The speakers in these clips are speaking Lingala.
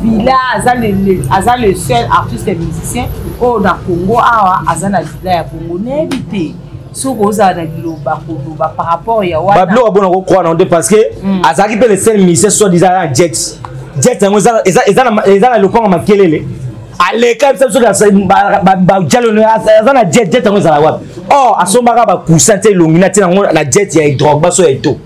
villa aza le seul artiste et musicien au na Congo awa aza na villa ya Congo n'habite soko za na biloba koloba par rapport ya wana bablo abona ko croire non parce que azaki pe le seul musicien soit disant jet eza na lokonga makelele aleka bisa so ba jalone aza na jet ngo za la wapi oh asombaka ba kusante longina te ngo la jet ya drogue ba so ya to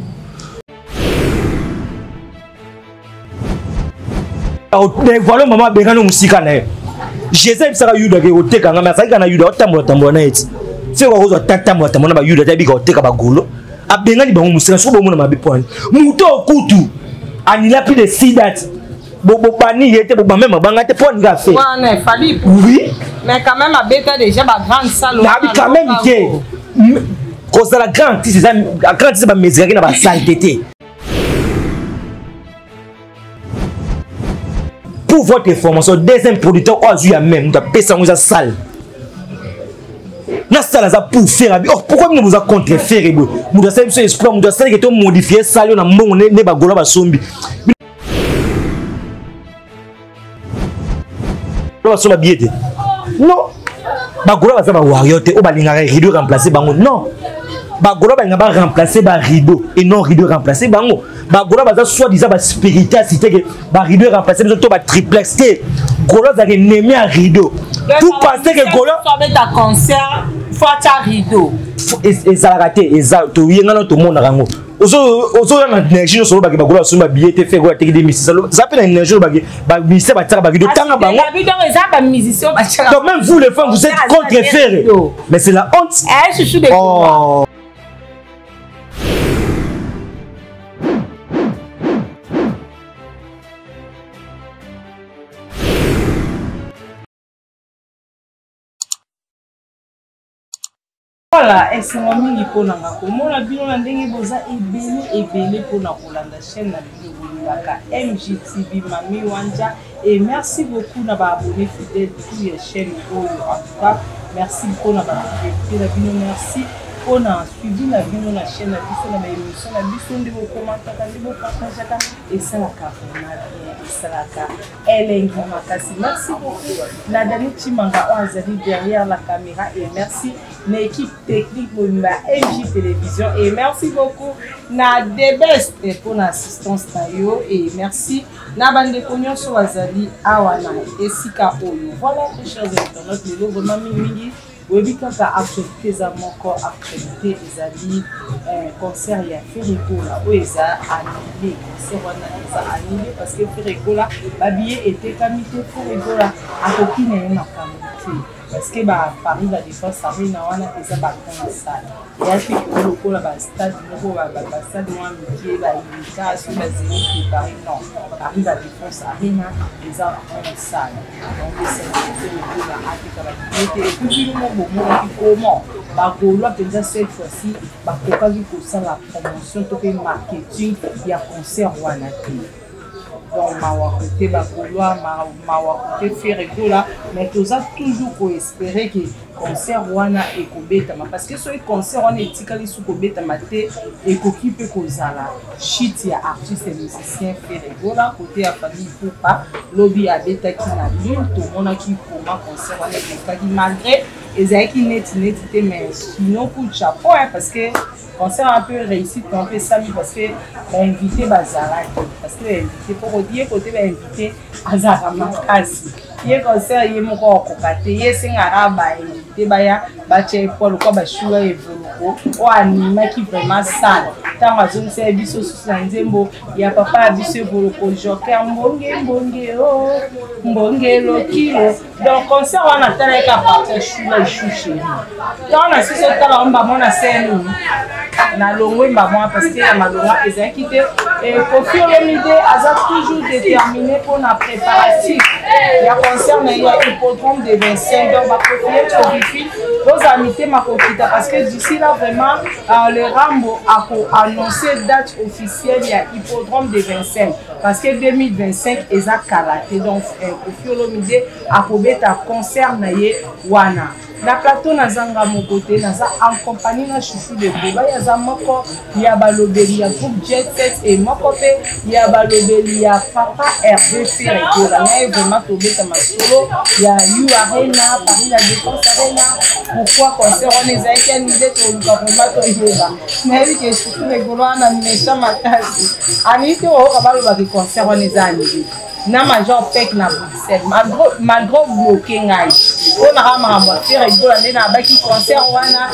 voilà maman bengano musika na Jésus sera yuda ke oteka ngama saka na yuda otambola na eti c'est quoi ozo tatambola tamona ba yuda tabi ka oteka ba golo abengani bango musika so bomona mabe point muto okutu anila plus de 6 dates bobo bani yete boba même banga te point nga fait ouais fallait oui mais quand même abeta déjà ba grande salle na quand même que cause la grande c'est ça grande c'est ba mesure na ba santé. Pour votre information, deuxième producteur, aujourd'hui même, nous avons payé ça salle. La salle, ça pour faire. Or, pourquoi nous vous avons contrefaire? Nous avons fait ce espoir, nous avons fait que modifier ça, nous avons fait des bagola à sombi. Nous avons fait non. Bagola va warrior, ou balinga rideau remplacer bango. Non. Bagola va remplacer ba rideau et non rideau remplacer bango. Bagola va soit-disant ba spiritualité que ba rideau remplacer mais ba triplex que Gola va aimer un rideau. Tout penser que Gola va mettre un concert faut un rideau et ça la raté et ça to yenga no to mona rango. Ozo na énergie so ba Gola so ba billet te fait Gola te des missions ça peut une énergie ba misé ba tira ba rideau tanga bango. Ba musicien ba tira. Donc même vous les femmes vous êtes contre-férés. Mais c'est la honte. Je suis des voilà, et c'est moi qui pour la comona bino na ndenge boza ebele pour na kolanda chaîne na bino bolaka MJTV Mami Wanja et merci beaucoup na ba abonné fidèle tout ya chaîne en tout cas merci pour na ba la bino merci on a suivi la vidéo la chaîne la biso na émission la biso ndimo commenter ndimo partager et ça la carrément et ça la car elle makasi merci beaucoup la Dani Chimanga Azali derrière la caméra et merci l'équipe technique de MJ Télévision et merci beaucoup na DBS pour l'assistance tayo et merci na bande konyo so Azali awana et sika oyo voilà les chers internautes le vraiment mingi. Oui, quand la actualité za moko actualité ezali concert ya Ferregola où eza annulé concert wana eza annulé parce que Ferregola ba billet était kamité Ferregola akoki na makambo parce que ba Paris la défense arena wana eza ba grande salle ya fi lokola ba stade moko ba stade wana qui ba ilika sur la zénith de Paris non Paris la défense arena eza grande salle donc c'est Ferregola atika ba billet et puis comment Bagolo penza cette fois-ci bakokaki kosala promotion to pe marketing ya concert wana te donc mawa côté Bagolo mawa côté Ferregola mais toza toujours ko espérer que concert wana ekobetama parce que so concert wana etikali su kobetama te ekoki pe kozala shit ya artiste et musicien Ferregola côté ya famille Poupa lobby abetaki na lune to mona ki comment concert wana ekaki malgré ezaki net mais sinon coup de chapeau parce que concert un peu réussi un peu sami parce que invité bazala parce que invité pour dire côté invité azara makasi ye concert ye moko kokate ye singara ba invité baya ba che Paul ko ba shua evoluko o anima ki vraiment sale tanga zone se biso sur nzembo ya papa biso evoluko joker mbonge o mbonge lokilo donc concert wana tala ka partir shula chouché donc na siso tala on ba mona scène na longwe mba moi parce que ya malonga ezaki te et Koffi Olomide aza toujours déterminé pour la préparatif ya concert na ya hippodrome de 25 donc ba Koffi vos amis makokita parce que d'ici là vraiment le Rambo a annoncé date officielle ya hippodrome de 25 parce que 2025 eza karaté donc Koffi Olomide a kobeta concert na ye wana na plateau nazanga mon côté naza en compagnie na Chouchou de Gola ya za moko ya balobeli ya groupe Jet Set et moko pe ya balobeli ya papa RD Ferregola na vraiment tobeta masolo ya You Arena Paris la Défense Arena pourquoi concert on les a été annulés to vraiment to yeba mais oui que Chouchou de Gola na méchant makasi anité o kabalo ba concert on les a annulés na major pek na Bruxelles malgré bloqué ngai on a maman Ferregola na baki concert wana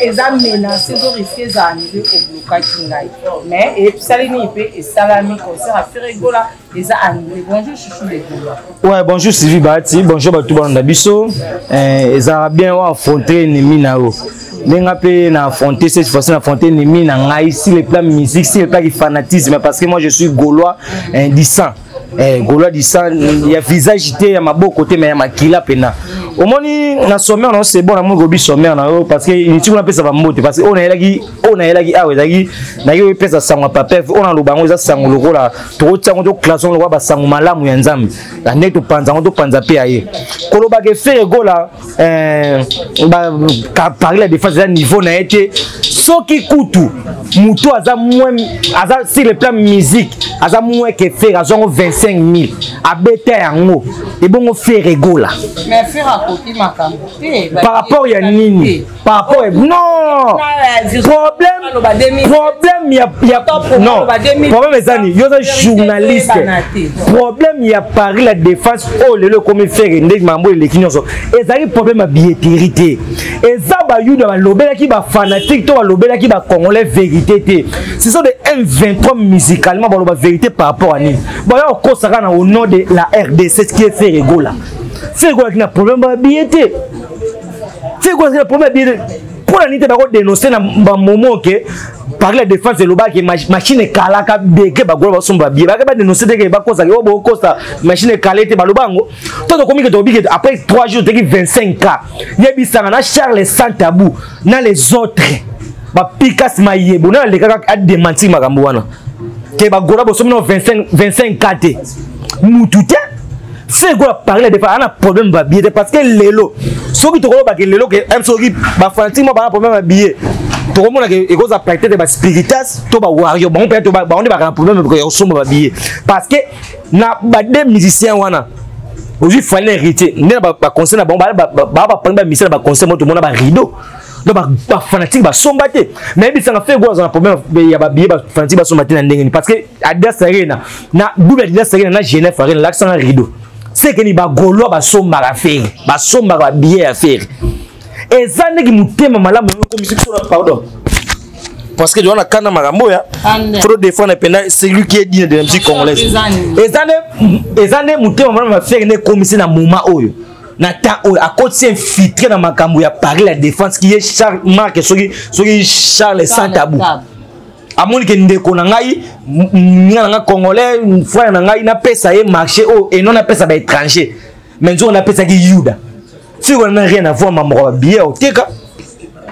eza menacé de risquer za annulé au blocage ngai mais et salini pe et salami concert à Ferregola eza annulé. Bonjour Chouchou de Gola. Ouais, bonjour Sylvie Bati, bonjour tout le monde biso eza bien wa affronter ennemi na o nenga pe na affronter cette fois-ci na affronter ennemi na ngai si le plan musique si le plan fanatisme parce que moi je suis Gaulois disant Gaulois disant il y a visage té ya maboko côté mais ya makila pena omoni na sommaire non c'est bon na mo gobi sommaire na parce que initi on appelle ça va mbote parce que on a elaki awe zaki na yo pesa sango papa on a lobango za sango lokola to tsango to classe on lo ba sango malamu ya nzambe na neto panza pe aye koloba ke Ferregola ba parler la défense à niveau na été soki kutu muto aza moins aza sur le plan musique aza moins que faire aza 25 000 abete yango et bon Ferregola mais faire côté makambo par rapport ya nini par rapport non problème il y a non problème ezani yo journaliste problème il y a Paris la défense oh le comme faire ndé mambo eleki nyonso ezali problème ya billetterie eza ba yuda ba lobela ki ba fanatique to ba lobela ki ba congolais vérité té ce sont des M23 musicalement ba loba vérité par rapport à nini bon yo kosaka na au nom de la RDC qui est Ferregola Ferregola qui n'a problème ba billetterie Ferregola qui n'a problème ba billetterie pour la nité ba ko dénoncer na ba moment que par la défense de l'Oba qui machine kalaka beke ba golo ba somba bien ba dénoncer que ba kosa ke bo kosa machine kalete ba lobango toto komi que to bike après 3 jours teki 25K yebisanga na Charles Santabou na les autres ba Pikas Mayebo na le kaka a démentir makambo wana ke ba golo ba somno 25K te mutute Ferregola parler de pas un problème ba billet parce que lelo soki to ko ba ke lelo ke am soki ba fanti mo ba problème ba billet to ko mona ke cause practice de ba spiritas to ba warrior bon peut to ba on ba problème ko yo somo ba billet parce que na ba des musiciens wana aujourd'hui fallait hériter ne ba conseil na bon ba prendre ba musicien ba conseil mo to mona ba rideau donc ba fanatique ba somba te mais bi ça fait quoi un problème ya ba billet ba fanatique ba somba te na ndenge parce que Adidas Arena na double Adidas Arena na Genève Arena l'accent na rideau c'est que ni ba Gaulois ba somba ba faire ba somba ba billet à faire et ça n'est que mutema malamu comme si pardon parce que on a kana marambo ya faut défendre pendant celui qui est digne de la musique congolaise et ça n'est mutema malamu ba faire ne comme si na moment oyo na temps oyo à côté infiltré dans makambo ya Paris la défense qui est Charles Marc soki Charles Santabou amoni ke ndeko na ngai nga congolais frère na ngai na pesa e marché o et non na pesa ba étranger mais on a pesa ki yuda si on n'a rien à voir maman billet au teka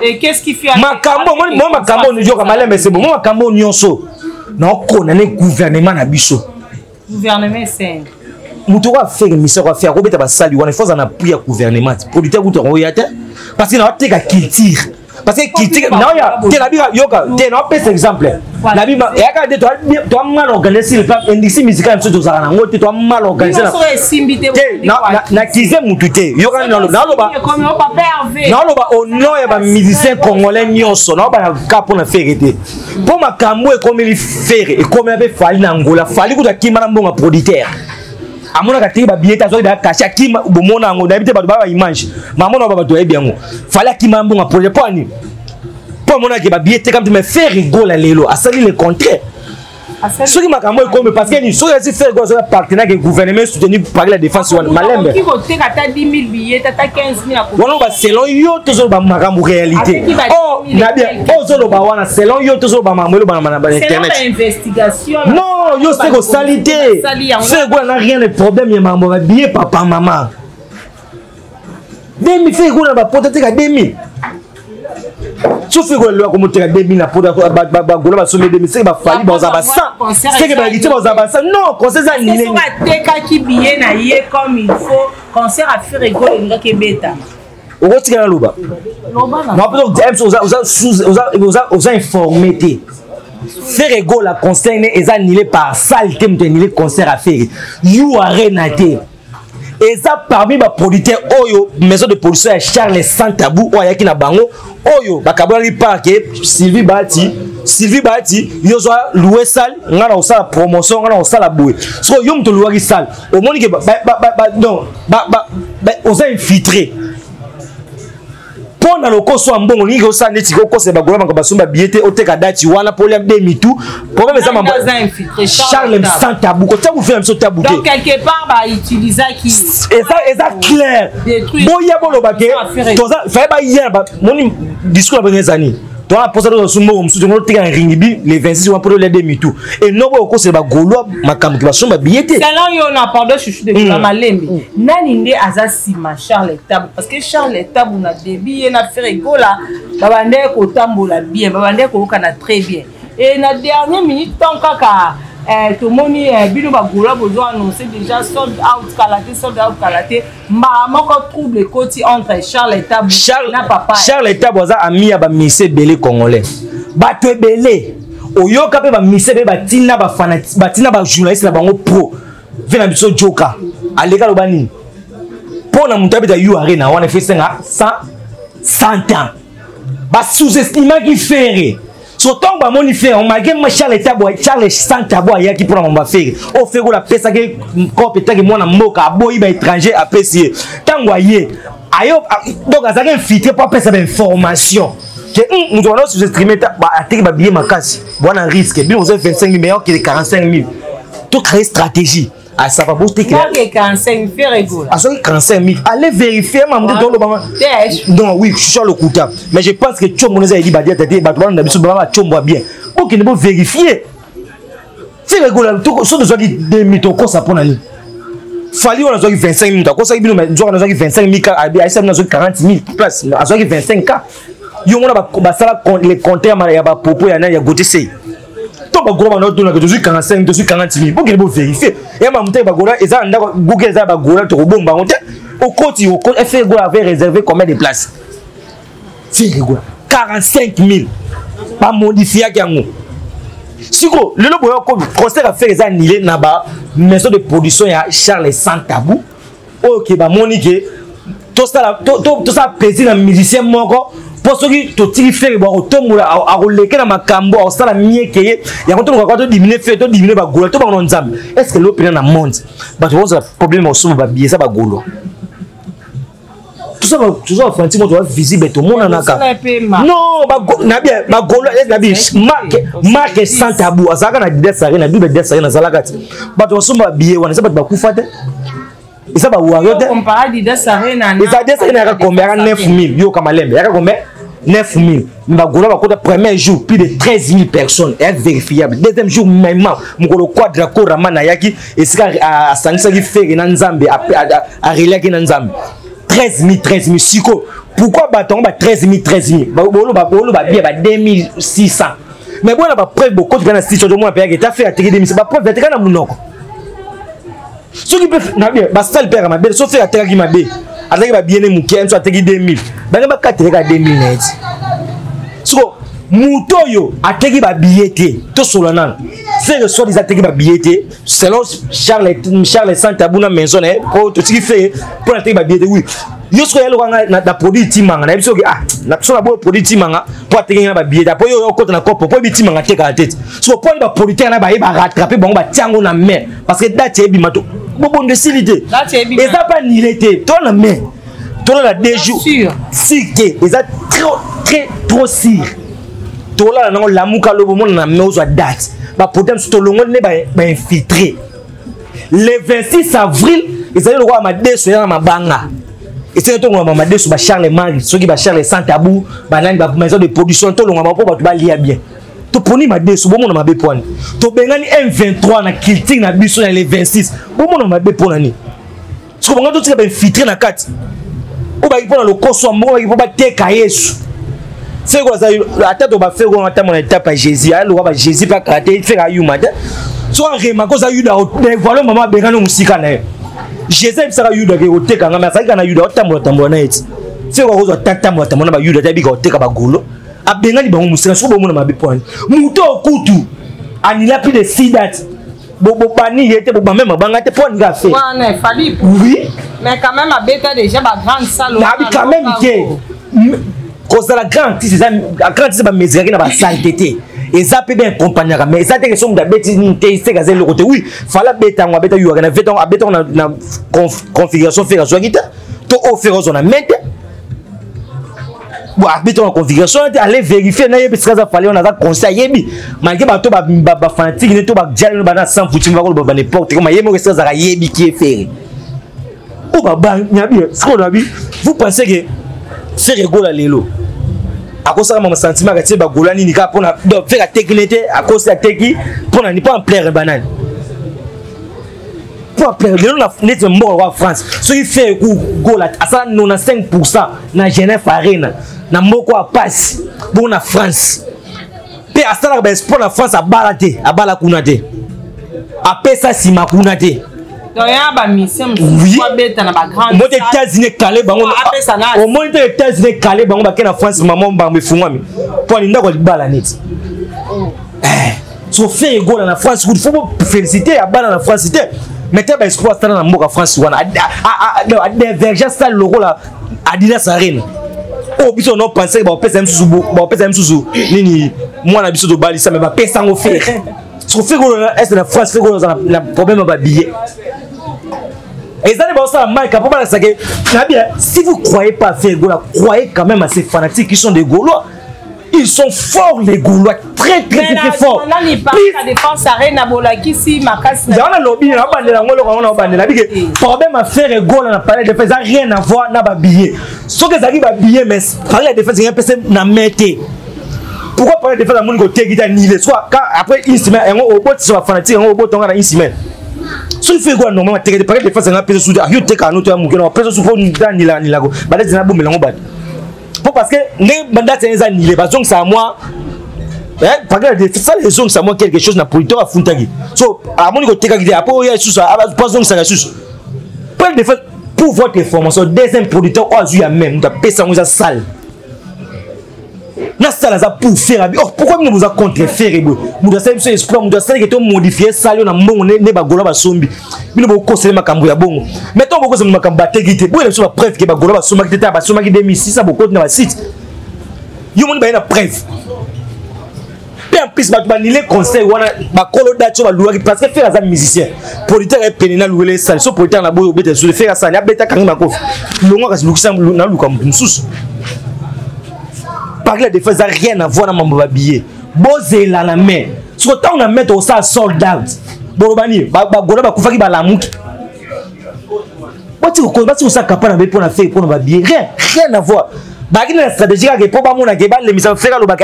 et qu'est-ce qui fait makambo moi makambo ni joka malé mais c'est bon moi makambo nyonso na ko na gouvernement na biso gouvernement c'est muto va faire mission va faire robeta ba sali on faut en appuyer gouvernement producteur ko to yata parce que na teka culture parce que critique na ya te la biga yoka te na pèse exemple la biga ya ka de toi mal organisé le plan indexé musical sur za na ngote toi mal organisé na kize mutute yoka na lo ba au nom ya ba musicien congolais nyonso na ba ka pour na faire été pour makambo e comme il faire et comme avait fallu na Angola fallu ko ta kimana mbonga producteur amona ka ba billet azo ba kasha kima bomona ngo d'habitude ba image mamona ba to bien ngo fallait kima mbonga projet pour ni pour mona ke ba billet comme me faire rigoler lelo asali le contraire soki makambo comme parce que ni so yasi faire go ça partenaire que gouvernement soutenu par la défense wan malembe qui côté kata 10 000 billets tata 15 000 wana ba selon yo toujours ba makambo réalité oh na bien oh zo ba wana selon yo toujours ba mamelo ba na internet c'est investigation non yo c'est ko salité c'est quoi n'a rien de problème ya mambo ba billet papa maman 2000 fait ko na ba potete ka 2000 tu fais quoi le comme tu as 2000 na pour ba golo ba sommer 2000 c'est ba fali ba za ba 100 c'est que ba gité ba za ba 100 non concert ça ni teka ki billet na yé comme il faut concert à faire rigoler nga ke beta okotika na loba oza informé te faire ego la concert est annulé par salle thème de annulé concert à faire you arena te eza parmi ba producteur oyo maison de production ya Charles Sans Tabou oya ki na bango oyo bakabali park Sylvie Bati yo zo louer salle ngana osala promotion ngana osala boue so yo mto louer salle au moni que non oza infiltré pona loko so mbongo ningi osala neti ko kose ba golama ko basumba biete oteka dati wana pour les demi-tout problème ça mamba Charles Sans Tabou ko tabu faire so tabou donc quelque part ba utiliser qui et ça clair boya bolo ba ke toza fa ba hier ba moni discours ba ngezani to a posa do sumbo msujo no tika ringibi les 26 wana pour les demi-tout et no bo ko se ba golo makambo ki basumba biete selon yo na pardon chuchu de la malembe nani nde azasima Charles Tabou parce que Charles Tabou na débit na faire gola babande ko tambola bien babande ko kana très bien et na dernière minute tant kaka tout le monde bino bagola besoin annoncer déjà sold out kalaté moko trouble côté entre Charles Tabou na papa Charles Tabou za ami ya ba mise belé congolais bato belé oyoka pe ba mise be batina ba fanatique batina ba journaliste na bango pro vena biso joka aleka lo bani pona mutu beta yu arena wana fait 100 ans ba sous-estimant qui fait so tomba moni faire on m'a gagné Charles Sans Tabou ya qui pour mon faire o fait ko la pesa ke ko peta ke mona mboka boyi ba étranger a pesier tango ye ayo donc azaka infiltré pour pesa information que nous devons sous-estimer ba ateki ba billet makasi bona risque bien vous avez 25 000 meilleur que les 45 000 tout créer stratégie à ça va booster que 45 000 fait rigolo à 45 000 allez vérifier maman de le maman non oui je suis sur le coup mais je pense que tu mon a dit ba dia tete ba na biso ba chombo bien pour que ne pas vérifier c'est rigolo tout so de zo qui 2000 to ko ça pour nani fali on a zo 25 000 ko ça bino mais zo on a zo 25 000 ka abi ça na zo 40 000 place a zo 25 ka yo mona ba sala les compteurs ya ba popo ya na ya gote sei to ba goma no tuna que 45 to 40 000 pour que ne vérifier et ma mute ba gola eza ndako Google za ba gola to bomba on te au côté fait gola avait réservé combien de places c'est gola 45 000 pas modifier yango siko le lobo ko concert a fait annulé na ba maison de production ya Charles Sans Tabou OK ba monique to ça plaisir na musicien moko pour ceux qui to tiri faire ba otomula a roleke na makambo a sala miekeye ya ko to ko diminuer fait to diminuer ba golo to ba non nzambe est-ce que l'opinion na monde ba to ça problème au somme ba bier ça ba golo tout ça franchement tu vas visible tout le monde naka non na bien ba golo na bien marque Sans Tabou azaka na desare na bibe desare na zalaka ti ba to somme ba bier wana ça ba kufa te et ça va voir comparé Didas Arena et ça Didas Arena combien 9 000 yo kamalembe ya combien 9 000 mbagolo ba kota premier jour plus de 13 000 personnes est vérifiable deuxième jour même mukolo quadra ko ramana yaki et ça a sangisa ki faire na nzambe a relaki na nzambe 13 000 siko pourquoi baton ba 13 000 bolo ba bien ba 2600 mais bon ba preuve beaucoup de na station de moi pa ta fait atterrir des ba preuve de kana munoko ce qui peut na bien ba salle père ma belle so fait atterrir qui ma bé atterrir ba bien muki en so atterrir 2000 ba ba 4 ka 2000 net so mutoyo atterrir ba billet to solana c'est le soit des atterrir ba billet selon Charles Sans Tabou na maison ko to qui fait pour atterrir ba billet oui yo so yelo na produit timanga na biso ah na so na bo produit timanga pour atterrir ba billet po yo ko na kopo po bi timanga te ka tête so po ba producteur na ba rattraper bango ba tiango na main parce que date e bimato bon de silité et ça pas nilité toi na main toi la deux jours si que et ça trop sûr toi là na la muka lo bon na main zo date ba problème to longo ne ba infiltré le 26 avril ils allaient le voir ma deux sur ma banga et c'est tout ma deux sur ba Charles Marie ceux qui ba Charles Sans Tabou ba nani ba maison de production to longo ba po ba lier bien to poni ma deux sur bon na mabe point to bengani M23 na kilting na biso na les 26 bon na mabe point ni so bonga to tika ba infiltrer na kati o ba ipona le koso mo ba teka Yesu c'est quoi ça ata to ba faire on ata mon étape à Jésus a le ba Jésus pas karaté faire ayuma so en rema ko za yuda voilà maman bengani musika na Jésus sera yuda ke oteka ngama sa kana yuda otambola na eti fait quoi aux tata moi tamona ba yuda tabi ko teka ba golo abenga ni bango musika so bomona mabe point muto okutu anila plus de 6 dates bobo bani yete boba même banga te point nga fait ouais fallait oui mais quand même abeta déjà ba grande salle là quand même que cause la grande c'est ça grande c'est ba mesure na ba salle et ça peut bien accompagner mais ça que somme d'abeti ni c'est gazel le côté oui fallait beta on abeta yo na veton abeta na configuration faire so guitare to offrir aux on a mettre bon abeta en configuration aller vérifier na yebi ça fallait on a conseil yebi malgré ba to ba fanatique ne to ba dial ba na sans foutu ba ko ba n'importe comment yemo ça za yebi qui est fait ou ba nyabi ce qu'on a vu vous pensez que c'est rigolo à l'élo à cause de mon sentiment que tu vas golani ni pour faire la technique à cause de la technique pour ne pas en plaire banane pour plaire le net mort en France ce qui fait ou gola à ça 95% na Genève Arena na moko a passe pour na France pe à ça la sport na France a balaté a bala kunate a pesa sima kunate donc il y a ba mission oui beta na ba grande au moins États-Unis calé bango au moins États-Unis calé bango ba na France maman ba me fungami pour linda ko bala net so fait gola na France il faut féliciter a bala na France c'était mais tu as espoir ça dans la France wana a divergence ça le rôle Adidas Arena oh biso non penser ba pesa msusu nini mwana biso do bali ça mais ba pesa ngo faire so fait gola est na France fait gola na problème ba billet et ça n'est pas ça Mike pour pas ça que si vous croyez pas faire gola croyez quand même à ces fanatiques qui sont des Gaulois. Ils sont forts les Gaulois, très forts. On a pas la défense Arena Bolaki si Makas. On a lobby, on a bandé la ngolo, on a bandé la bigue. Problème à faire les Gaulois, on a parlé de défense, ça rien à voir na ba billet. Sauf que ça qui va billet mais parler de défense, il y a personne na metté. Pourquoi parler de défense à mon côté qui t'a nilé soit après une semaine, on au bot sur fanatique, on au bot on a une semaine. Si tu fais quoi normalement, tu de parler de défense, on a pesé sous à yote ka no to amuke, on pesé sous ni dan ni la go. Ba de na bombe la ngobad. Parce que les mandats c'est annulé parce que ça moi parce que ça les zones ça moi quelque chose na politique à Funtagi so à mon côté quand après il y a sous ça pas donc ça sous pour de fait pour votre information deuxième producteur aujourd'hui même on a payé ça dans salle na salle ça pour faire pourquoi nous vous a contrefaire nous ça c'est espoir nous ça que modifier salle na mbongo ne ba gola ba sombi bino bo conseiller makambo ya bongo mettons boko se makambo ba tegite bo ile so ba preuve que ba gola ba somba kiteta ba somba ki 2006 ça boko na ba site yo moni ba na preuve pe en plus ba nile conseil wana ba kolo dacho ba luwa parce que faire ça musicien producteur est pénina louer salle so producteur na boyo bete so faire ça ya beta kangi makofi longo ka lukisa na luka msusu par la défense a rien à voir dans mon babillet bozela la main so tant on a mettre au ça sold out borobani ba gola ba kufaki ba lamuki bati ko bati ça capable na pour na faire pour na babillet rien à voir ba ki na stratégie ka pour ba mona ke ba le misa faire lo ba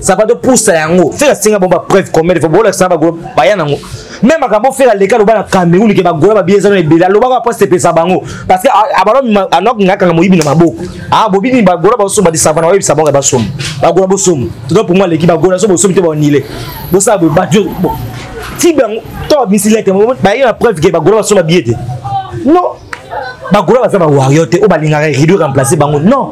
ça va de pousser yango faire singa bomba preuve combien il faut bola ça ba go ba yana ngo même akambo faire les cas lo ba na Cameroun ke ba gola ba billet ça na ebela lo ba ko poste pesa bango parce que abalo anok ngaka moyibi na maboko bobini ba gola ba so ba di savana wa sabon ba som ba gola bo som tout pour moi l'équipe ba gola so bo som te ba nile bo ça bo ba bon si ben to misilete ba y a preuve que ba gola ba so ba billet non ba gola ba ça ba warrior te o ba linga rideau remplacer bango non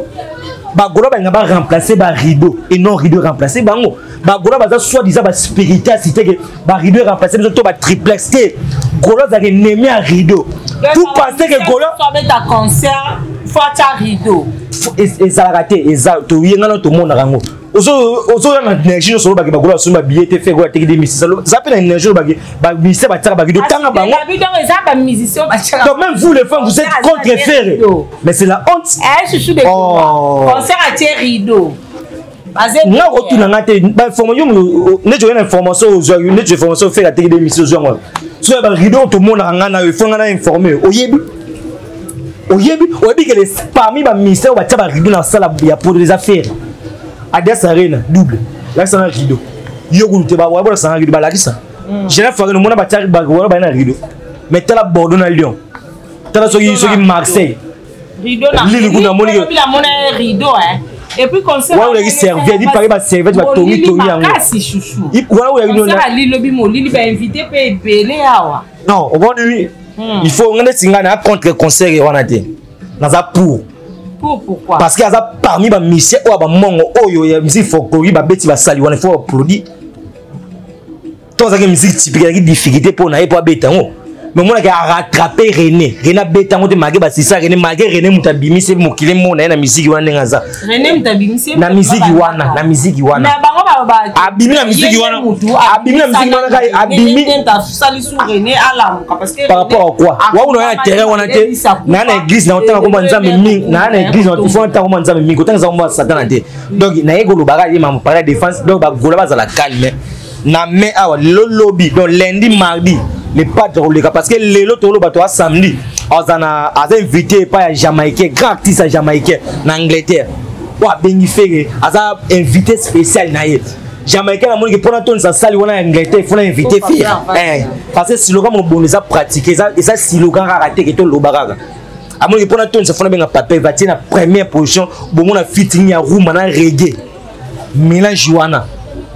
ba gola ba ngaba remplacer ba rideau et non rideau remplacer bango ba gola ba soit disant ba spiritualité que ba rideau remplacer to ba triplex que gola za nemi à rideau tout penser que gola soit mettre à concert faut ta rideau et ça la raté et ça to yenga no to mona rango ozo na énergie so ba gola so ba billet te fait gola te des missi ça peut na énergie ba missi ba tira ba rideau tanga bango ba musicien ba tira donc même vous les femmes vous êtes contre faire mais c'est la honte chouchou de concert à tes rideau nga retourna ngate ba information ne jo na information aujourd'hui ne jo information faire la télé d'émission aujourd'hui so ba rideau to mona ngana il faut ngana informer oyebi que les parmi ba ministère ba taba rideau na sala ya pour des affaires Adidas Arena double là ça na rideau yo goute ba wa ça na rideau ba la kisa je na fa no mona ba tari ba wa ba na rideau mais tala Bordeaux na Lyon tala so Marseille rideau na rideau hein. Et puis concert ouais on servir dit parler ba servir ba tongi yango kasi chouchou voilà où il ça ali lobi molili ba invité pe belé awa non au bon lui il faut on est singa na contre concert wana te na za pour Pourquoi? Parce qu'il y a parmi les musiciens ou les mongo oyo ya musique folklorique ba beti ba sali wana faut applaudir. Tous les musique typique qui difficulté pour na pour betango. Mais moi qui a rattrapé René a betango de magé ba sisa René magé René mutabimi c'est mokile mo na musique wana ngaza. René mutabimi c'est na musique wana Mais bango ba abimi na musique wana. Abimi na musique wana kai abimi ta sali sur René ala parce que par rapport à quoi? Wa uno ya terrain wana te na église na otanga ko nzambe mingi na église on faut otanga ko nzambe mingi otanga za Satan te. Donc na yego lo baga yema para défense donc ba gola ba za la calme. Na me awa le lobby donc lundi mardi les pas de parce que les lots tolo bato samedi azana aza invité pas jamaïcain grand artiste jamaïcain en Angleterre wa bengi fere aza invité spécial na ye jamaïcain na moni que pour ton sa salle wana Angleterre il faut inviter faire parce que slogan mon bon ça pratiquer ça et ça slogan raté que to lobaraga a moni que pour ton sa faut benga papier va tirer la première position bon mon a fitting ya room na reggae mélange wana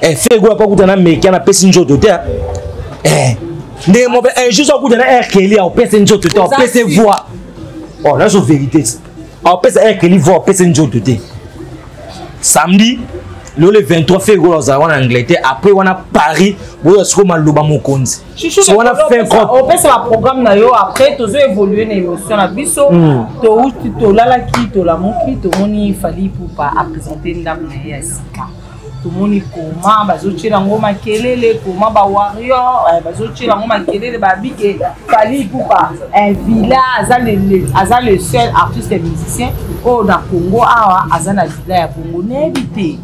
fait quoi pas kutana meka na pesinjo doté ne mo be un jour kutana Kelly au pesinjo doté au pese voix oh là c'est vérité au pese Kelly voix au pesinjo doté samedi le 23 février en Angleterre après on a Paris on a ce qu'on a loba mokonzi so on a fait on peut ça programme na yo après to zo évoluer na émotion na biso to lala ki to la moki to moni fali pour pas présenter ndam na ya sika to moni comment bazo tshela ngoma kelele comment ba warrior bazo tshela ngoma kelele ba bike fali pour pas un villa aza le seul artiste et musicien au na Congo awa azana villa ya Congo n'habité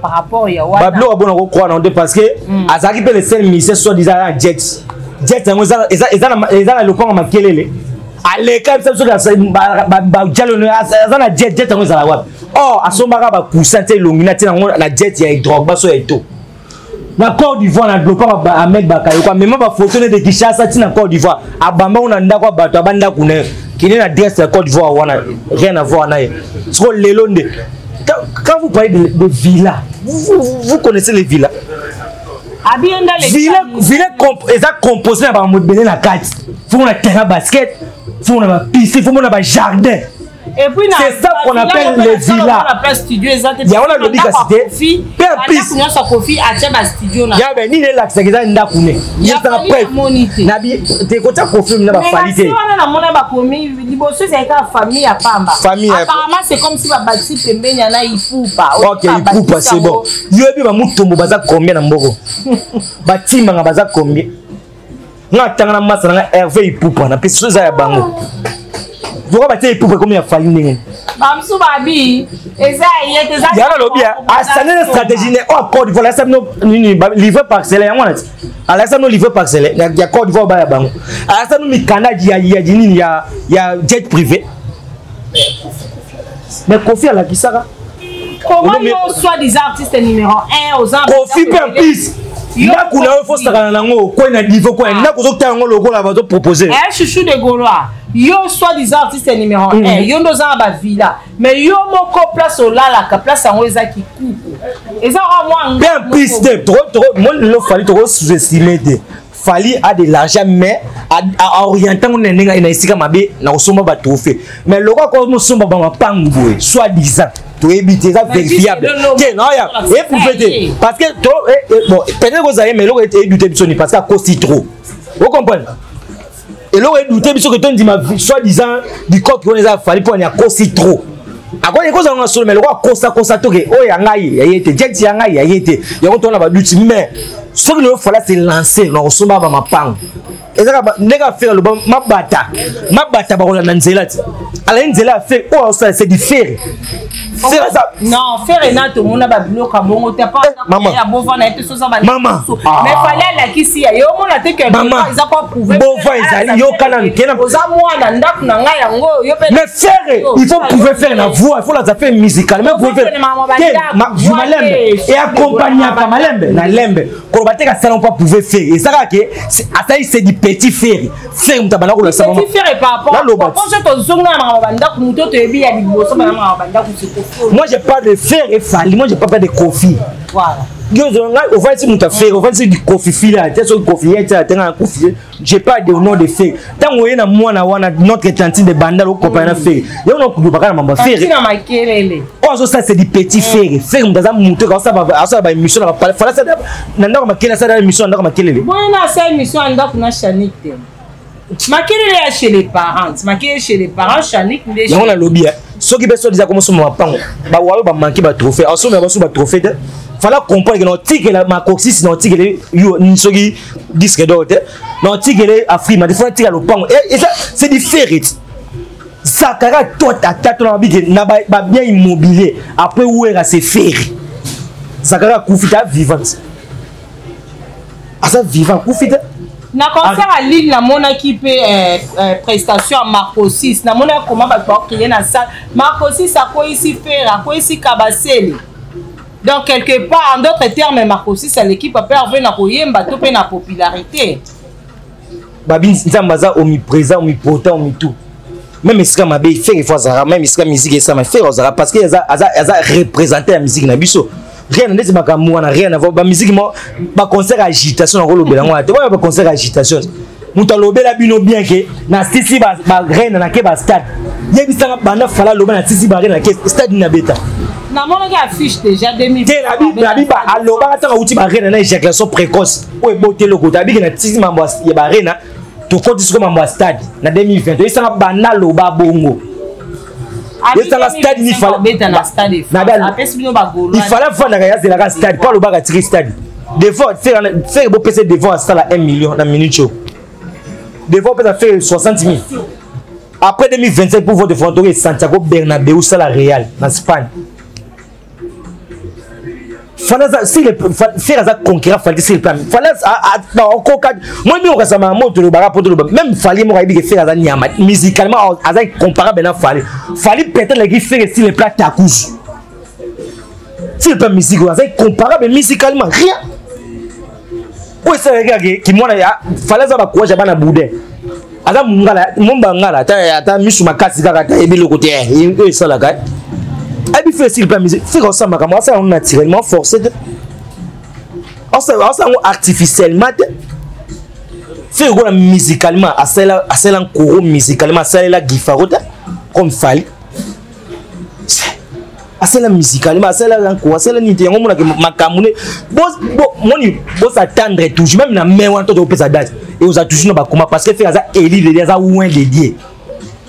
par rapport ya wana bablo abona ko croire non parce que azaki pe le seul musicien soit disant jet ezana lokonga makelele aleka bisa so ba jalone azana jet ngo ezala wapi oh asombaka ba kusante longina tina ngo la jet ya Drogba so eto na Côte d'Ivoire na lokonga ba Ahmed Bakayo kwa même ba photo de Kinshasa tina Côte d'Ivoire abamba ona ndako bato abanda kuna kine na adresse ya Côte d'Ivoire wana rien à voir na ye so lelonde. Quand vous parlez de villas, vous connaissez les villas. Villas composées par mode de la carte. Il faut un terrain basket, il faut un piscine, il faut un jardin. C'est ça qu'on appelle les villas. Il y a un lobby qui a cité. Il y a ni les lacs, c'est que ça n'a pas de il y a un prêt. Nabi, t'es côté confirme la qualité. Famille à Pamba. Apparemment, c'est comme si la bâtie pembé y en a Ipoupa. Ok, Ipoupa, c'est bon. Il y a eu un mouton baza combien dans Mboro. Bâtiment baza combien. Nga tanga massa nga Hervé Ipoupa na peso za ya bango. Vous avez pour combien de familles? Bamsou Babi, Eza yete za. Yala lobia, asane stratégie ne o Côte d'Ivoire, ça no livre parcelle ya ngwana. Ala ça no livre parcelle, ya Côte d'Ivoire ba ya bango. Ala ça no mikanda ya dinini ya jet privé. Mais Kofi ala kisaka. Comment yo soit des artistes numéro 1 aux artistes? Kofi Pempis. Là kuna yo faut sakana nango ko na niveau ko na ko zokta ngo logo la bazo proposer. Chouchou de Gaulois. Yo soit des artistes numéro 1 yo ndo za ba villa mais yo moko place au lala ka place en eza ki coupe eza moi bien piste trop moi le fallait trop sous-estimer de fallait a de l'argent mais à orienter on nenga ina isika mabe na osomba ba trophée mais le quoi comme somba ba mapangu boy soit disant to éviter ça vérifiable que non ya et pour fêter parce que bon peut-être que vous avez mais le est douter bisoni parce qu'à cause trop vous comprenez. Et là, on douté que tu dis ma soi-disant du corps qu'on les a fallu pour y a cause trop. À quoi les causes on a sur mais le roi constaté que oh ya ngai ya yete jet ya ngai ya yete ya on tourne ba duty mais ce que le fallait c'est lancer non somba ba mapang. Et ça nega faire le mabata ba la nzela ti. Ala nzela fait oh ça c'est du fer. C'est ça. Non, faire et tout le monde a babilo comme on t'a pas ya bon na été so ça maman. Mais fallait la kisi ya yo mon a te que ils ont pas prouvé. Bon ezali yo kana kena oza mwana ndaku na ngai yango yo pe. Mais faire il faut pouvoir faire la voix, il faut la faire musicale mais vous faire que malembe et accompagner à malembe na lembe ko bateka ça on pas pouvoir faire et ça que c'est du petit fer faire mutabana ko la ça petit fer et par rapport quand je te zonga na banda ku muto to ebi ya liboso na banda ku. Moi j'ai pas de fer et fali, moi j'ai pas de coffee. Voilà. Au fait, si mon affaire, au fait, c'est du coffee fil, c'est coffee, j'ai pas de nom de faire. Tant que na moi na notre cantine de banda au copain na faire. Yo non ko pas na faire. Na makelele. Oh ça c'est du petit faire. Faire m'daza monter comme ça ba émission na pas. Fala ça na ndako makela ça na émission ndako makelele. Bon na ça émission ndako na Chanik. Makelele chez les parents. Makelele chez les parents Chanik ndé. On a lobby. Ceux qui besoin déjà comment ma pango. Ba wa ba manquer ba trophée. En somme ba sou ba trophée. Fallait comprendre que notre tigre la macoxis notre tigre yo nsogi disque d'or notre tigre afrima des fois tigre le pango et ça c'est du ferret ça cara toi ta dans la big na ba bien immobilier après où est c'est ferret ça cara koufita vivante à ça vivant koufita na concert à Lille na mona qui peut prestation à Marco 6 na mona comment ba créer na salle Marco 6 a quoi ici faire a quoi ici Kabasele. Donc, quelque part, en d'autres termes, Marco 6, c'est l'équipe a perdu na koyemba to pe na popularité. Babi, nzambaza omniprésent, omnipotent, omnitout. Même si ma bé fait fois ça, même si la musique est ça, mais faire ça parce que ça représenter la musique na biso. Rien n'est pas comme moi, rien à voir. La musique, ma concert agitation, on rôle belango. Tu vois, ma concert agitation. Muta lobela bino bien que na sisi ba reine na ke ba stade. Yebisanga bana fala loba na sisi ba reine na ke stade na beta. Na mona ga affiche déjà 2000. La biba aloba ta uti ba reine na éjaculation précoce. O ebote loko ta bigi na sisi mambo ya ba reine to koti siko mambo stade na 2020. Yebisanga bana loba bongo. Yebisanga stade ni fala beta na stade. Apesi bino ba golo. Il fallait faire na ya zela stade pas loba ga tiri stade. Devant faire beau PC devant ça la 1 million na minute. Devant peut-être faire 60 000. Après 2025 pour votre frontière Santiago Bernabéu ça la Real en Espagne. Fallait si le faire ça conquérir fallait si le plan. Fallait encore moi bien on ça m'a monté le bara pour le même fallait moi dire faire ça nyama musicalement à ça comparable na fallait peut-être les faire si le plat takouche. Si le plan musical ça comparable musicalement rien. Oui, c'est le gars qui m'a dit fallait ça va courage à boudin. Ada mungala mumba ngala ta misu makasi kaka ta ebi le côté et ça la gars. Abi fait s'il pas musique, fait comme ça makama ça on naturellement forcé. Ça artificiellement. Fait quoi musicalement à celle en courant musicalement celle la gifarota comme fali. Asela musicalement asela encore asela ni tengo mona ke makamune boss attendre toujours même na mewa to pesa date et vous a toujours ba comment parce que faire ça élire les ça ouin dédié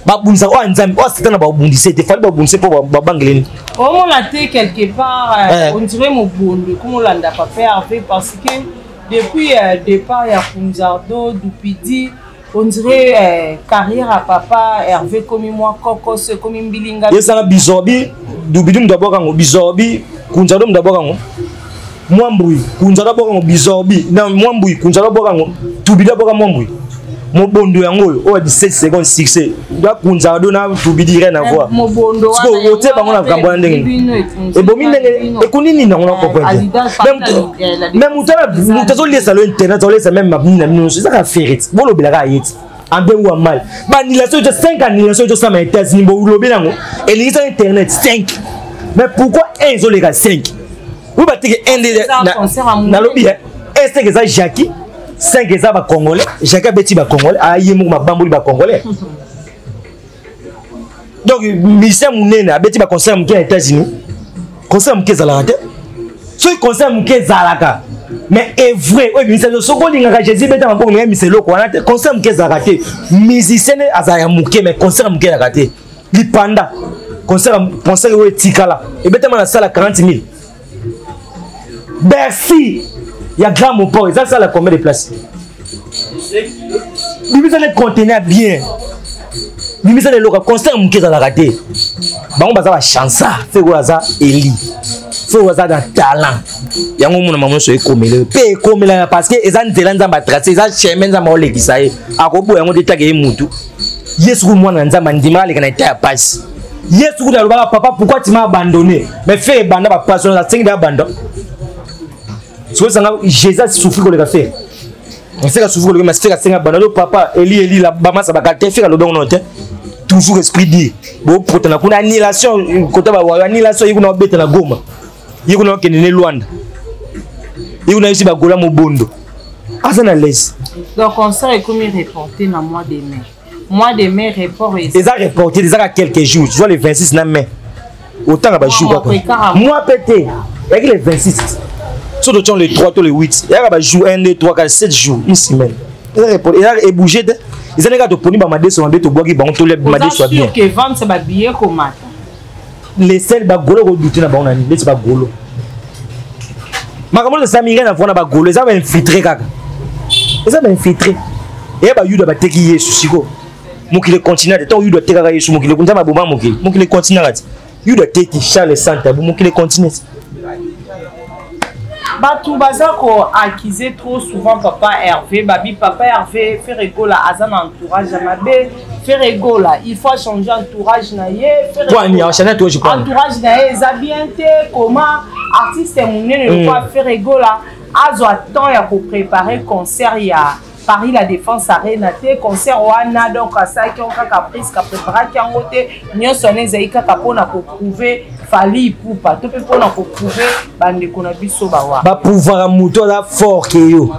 ba bunza o nzambi o c'est na ba bundise te fallait ba bundise pour ba bangleni on l'a été quelque part on dirait mon bondo comme on l'a pas fait parce que depuis départ ya Kunzardo Dupidi on dirait carrière à papa Hervé comme moi Kokos comme Mbilinga yesa bizobi Dubidum d'abord en bizobi Kunzardo d'abord en Mwambui Kunzardo d'abord en bizobi na Mwambui Kunzardo d'abord en Tubidi d'abord en Mwambui mon bondo yango o 17 secondes 6 da Kunzardo na Tubidi rien à voir mon bondo parce que ote bango na kambona ndenge e bomi ndenge e kunini na ngona comprendre même mutazo lesa le internet zo lesa même mabina mino ça ka ferret bolo belaka yeti ambe ou mal ba nilation de 5 annulations de ça mais États-Unis bo lobe nango et les internet 5 mais pourquoi un zo les 5 ou ba tike un na lobi est ce que ça Jackie 5 ça ba congolais Jacques beti ba congolais ayemo ma bamboli ba congolais donc Michel Mounena beti ba concert aux États-Unis concert aux Zalaka so concert aux Zalaka mais est vrai oui ministère de Sokoli nga Jésus beta ngoko nga miselo ko na concert aux Zalaka musicien azaya muke mais concert aux Zalaka lipanda concert où tikala et beta na salle 40 000 Bercy il y a grand mon port ça la combien de places bibi ça les conteneur bien bibi ça les locaux concert muke za la raté bango baza ba chance fait quoi ça Eli fait quoi ça dans talent yango mona maman so ekomele pe ekomela parce que ezan zelanda ba tracer za chemin za maole kisaye akobo yango de tagé mutu yesu ko mwana nzamba ndima le kana ta passe yesu ko daloba papa pourquoi tu m'as abandonné mais fait banda ba passion za 5 d'abandon so ça Jésus souffre ko le faire on fait souffre le mais c'est 5 abandon papa Eli la bama sa ba ka te faire le don non toujours esprit dit bon pour tena kuna annulation côté ba annulation yiko na beta na goma yiko na kenene Luanda et on a aussi bagola mobondo asa na l'aise. Donc concert est comme reporté dans mois de mai. Mois de mai report et ça reporté déjà quelques jours, tu vois le 26 na mai. Autant ba jour quoi. Moi pété avec les 26. Surtout tu le 3 to le 8. Il y a ba jour 1 2 3 4 7 jours, une semaine. Il a bougé de ils ont regardé pour ni ba madé so mbé to bogi ba on to le madé soit bien. Que vendre ça ba billet comment. Les sel ba golo ko douter na ba on ani, mais c'est pas golo. Makamolo ça miré na vona ba golo, ça va infiltrer kaka. Ça va infiltrer. Et ba yuda ba teki Yesu siko. Mokile continue de temps yuda teka Yesu mokile kunza ba boma mokile continue ati. Yuda teki Charles Santa mokile continue. Batou bazako accusé trop souvent papa Hervé, babi papa Hervé fait rigoler à un entourage amabe, fait rigoler, il faut changer entourage naie, fait rigoler. Entourage naie, zabiente comment artiste mouné ne pas faire rigoler, azo attend ya pour préparer concert ya Paris la Défense Arena te concert wana donc ça qui on caprice qu'a préparé qui en côté nyo sonné zaika kapona pour prouver fali poupa to pe pona pour prouver bande kona biso bawa ba pouvoir muto la fort que yo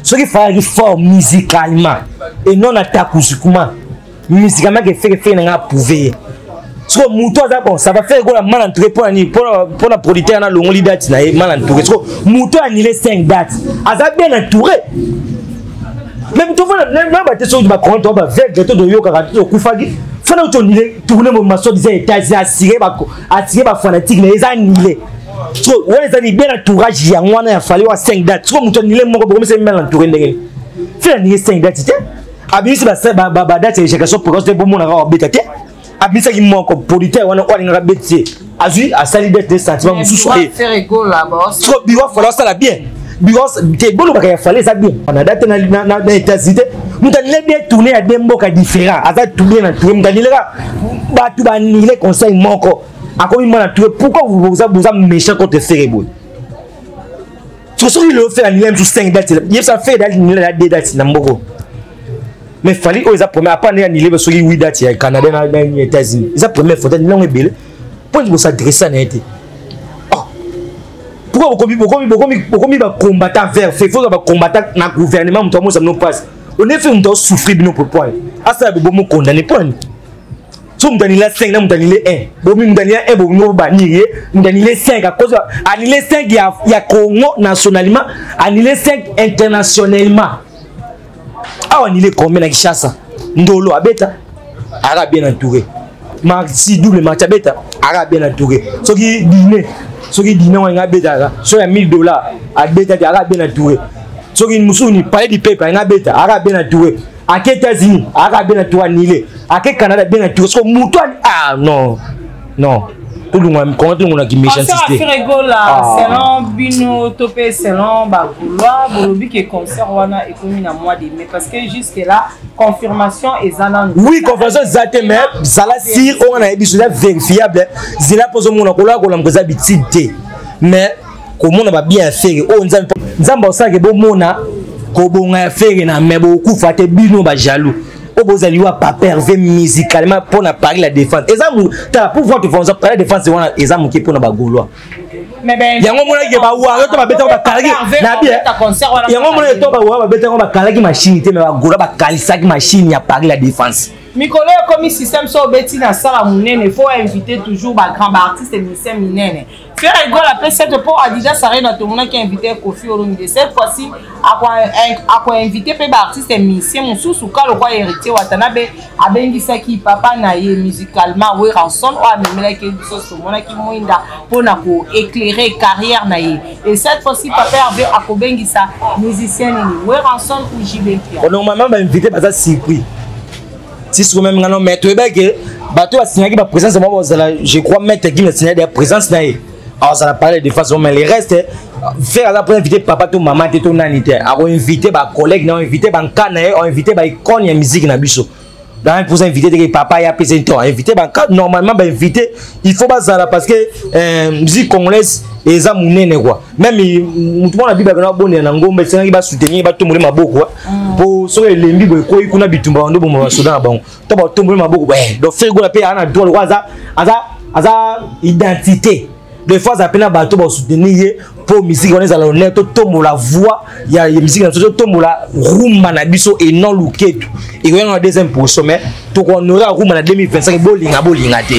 ce qui fait fort musicalement et non attaquement musicalement que fait na prouver so muto za bon ça va faire go la mal entouré pour la producteur na longoli date na mal entouré so muto annulé 5 dates aza bien entouré. Même tout le monde n'a pas sur ma compte, on va faire des de yoga au Koufagi. Faut tourner mon maçon disait États-Unis attirer ma fanatique, mais ils annulé. So, on les a dit bien entourage, il y a un an, il a fallu 5 dates. Soit mon annulé, mon problème c'est mal entouré. Fait annuler 5 dates, tu sais. Abis, c'est ma date, c'est quelque chose pour que bon monde a embêté. Abis, c'est qu'il manque producteur, on a embêté. Azui, à salir des sentiments, mon sous faire égo là-bas. So, il va falloir ça là bien. Because te bolo bakaya fallait ça bien on a date na États-Unis nous t'allons bien tourner à des mboka différents à tourner na tourner m'tani là ba tu ba ni les conseils moko a comme moi na tourner pourquoi vous avez méchant contre Ferrebo so il le fait annuler sur 5 dates il ça fait annuler la 2 dates na mboko mais fallait aux première pas annuler sur 8 dates au Canada na États-Unis ça première fois annuler belle pour vous s'adresser na été. Pourquoi vous combattant vers fait faut combattre dans le gouvernement nous ça nous passe on est fait nous souffrir de nos points à ça vous condamner point so nous la 5 nous donner 1 bon nous donner 1 bon nous bannir nous donner 5 à cause annuler 5 il y a Congo nationalement annuler 5 internationalement ah annuler combien na Kinshasa ndolo abeta ara bien entouré mardi double match abeta ara bien entouré so qui dîner ce qui dit non, il y a bêta, soit $1000 à bêta, il y a bien entouré. Ce qui nous parle du peuple, il y a bêta, il y a bien entouré. À quel États-Unis, il y a bien entouré, Nilé. À quel Canada, bien entouré. Ce que mouton, ah non, non. Tout le monde, comment tout le monde qui méchant système. Ça fait rigoler, selon Bino, Topé, selon Bagoulois, Bolobi qui est concert, wana est commis à mois de mai. Parce que jusque là, confirmation est zalan. Oui, confirmation est mais ça la si on a des vérifiable. C'est là pour ce monde qu'on a qu'on a habitué. Mais comment on va bien faire? Oh, nous avons ça que bon mona, qu'on a fait na mais beaucoup faté Bino ba jaloux. Vous allez pas perver musicalement pour parler la défense. Et ça, pour voir te parler la défense, c'est ça qui pour na bagolo. Mais ben, il y a un moment qui va voir, tu vas mettre un calagi. Il y a un moment qui va mettre un calagi machine, mais bagolo va calisser machine, il y a parler la défense. Mikolo comme système sur Betty na sala munene, il faut inviter toujours ba grand artiste et musicien minene. Faire rigole après cette pour Adija Sarena tout le monde qui a invité Kofi Olomide cette fois-ci à quoi inviter pe ba artiste et musicien mususu ka le quoi héritier Watanabe abengisa ki papa na ye musicalement we ranson o amemela ke biso so mona ki moinda pona ko éclairer carrière na ye et cette fois-ci papa Hervé akobengisa musicien ni we ranson ou JB Pierre. Normalement ba inviter ba ça surpris. Si c'est même non mais tu es que bateau a signé la présence je crois mettre qui a signé la présence là alors ça va parler de façon mais les restes faire la pour inviter papa tout maman tout nanité a inviter ba collègue non inviter ba kana on inviter ba icône ya musique na biso donc pour inviter que papa ya présenté inviter ba normalement ba inviter il faut pas ça parce que musique congolaise eza munene quoi même mutu mona biba kana bonne na ngombe senga ba soutenir ba tomboler maboko pour so elembi boy ko ikuna bitumba ndo bomo basoda bango to ba tomboler maboko donc faire go la pe ana droit aza identité des fois ça peine bato ba soutenir pour musique on est à l'honneur to la voix il y a musique to la rumba na biso et non luketu et on a deuxième position mais to ko honorer rumba na 2025 bolinga te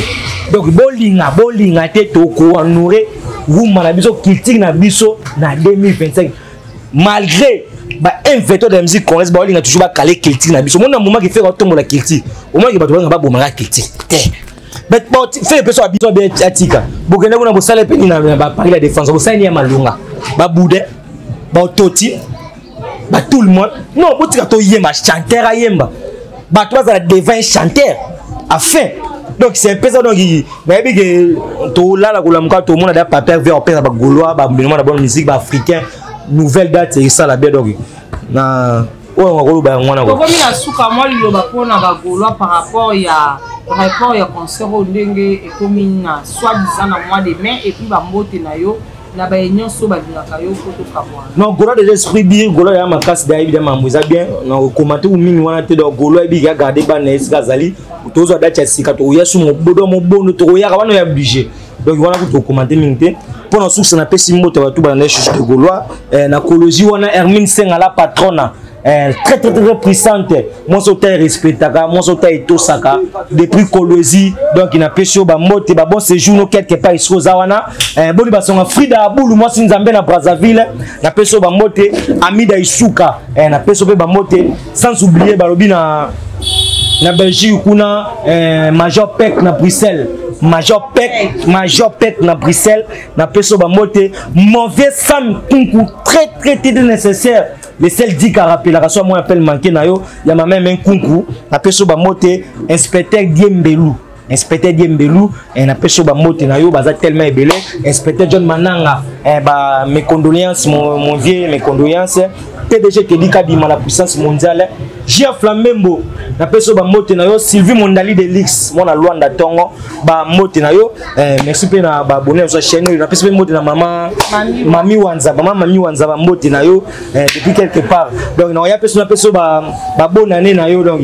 donc bolinga te to ko honorer rumba na biso critique na biso na 2025 malgré ba inventeur de musique congolaise ba olinga toujours ba caler critique na biso mon moment qui fait tomber la critique au moins que ba to ba bomanga critique mais bon fait personne habitué bien atika bokende kuna bosala pe ni na ba parler la défense bosala ni ya malunga ba boude ba toti ba tout le monde non botika to yemba chanteur ayemba ba to za devant chanteur afin donc c'est un peu ça donc mais bien que to la ko lamka to mona da papier vers père ba gaulois ba monument de bonne musique ba africain nouvelle date c'est ça la bien donc na on va ngwana ko comme na suka moi liloba pona ba gaulois par rapport ya concert au ndenge et comme na soit disant na mois de mai et puis ba mbote na yo na ba union so ba dinaka yo photo kamwa non golo de l'esprit bien golo ya makasi da évidemment mbuza bien na commenter ou mini wana te do golo bi ga garder ba na esgazali tozo date sika to yesu mo bono to ya wana ya budget donc wana ko commenter mingte pour na source na pesi mbote ba tout ba na chute de golois na cologie wana Hermine Senga la patrona très puissante mon sauteur respectaka mon sauteur etosaka depuis Colosie donc il n'a pêché ba mote ba bon séjour no quelque part iso zawana boni basonga Frida Abulu moi sinzambe na Brazzaville na pêché ba mote Amida Isuka na pêché ba mote sans oublier balobi na Belgique kuna Major Peck na Bruxelles Major Peck na Bruxelles na pêché ba mote mauvais Sam Kunku très nécessaire. Les seuls dit qu'à rappeler la soit moi appelle manqué na yo ya ma même un kunku na peso ba moté inspecteur Diembelou et na peso ba moté na yo baza tellement ébélé inspecteur John Mananga ba mes condoléances mon vieux mes condoléances PDG Kedika bima la puissance mondiale Gia Flamembo na peso ba moté na yo Sylvie Mondali de Lix mona Luanda Tongo ba moté na yo merci pe na ba abonné sur chaîne na peso moté na Mami Wanza ba moté na yo depuis quelque part donc na ya peso na peso ba bonne année na yo donc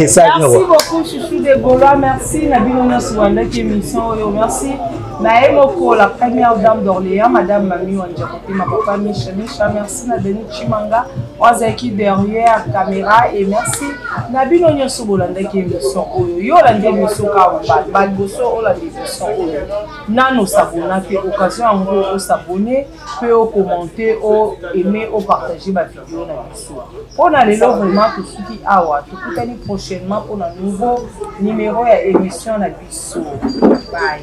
ça merci beaucoup chouchou de Gaulois merci na bino na Swanda qui émission yo merci na Emoko la première dame d'Orléans madame Mami Wanza côté ma papa Micha merci na Denis Chimanga Wazaki derrière caméra et merci na bino nyonso bolanda ki émission oyo yo la émission ka ba boso o la émission oyo nano s'abonner que occasion en s'abonner peut au commenter au aimer au partager ma vidéo na biso on a lelo vraiment tout ce qui awa tout prochainement pour un nouveau numéro ya émission na biso bye.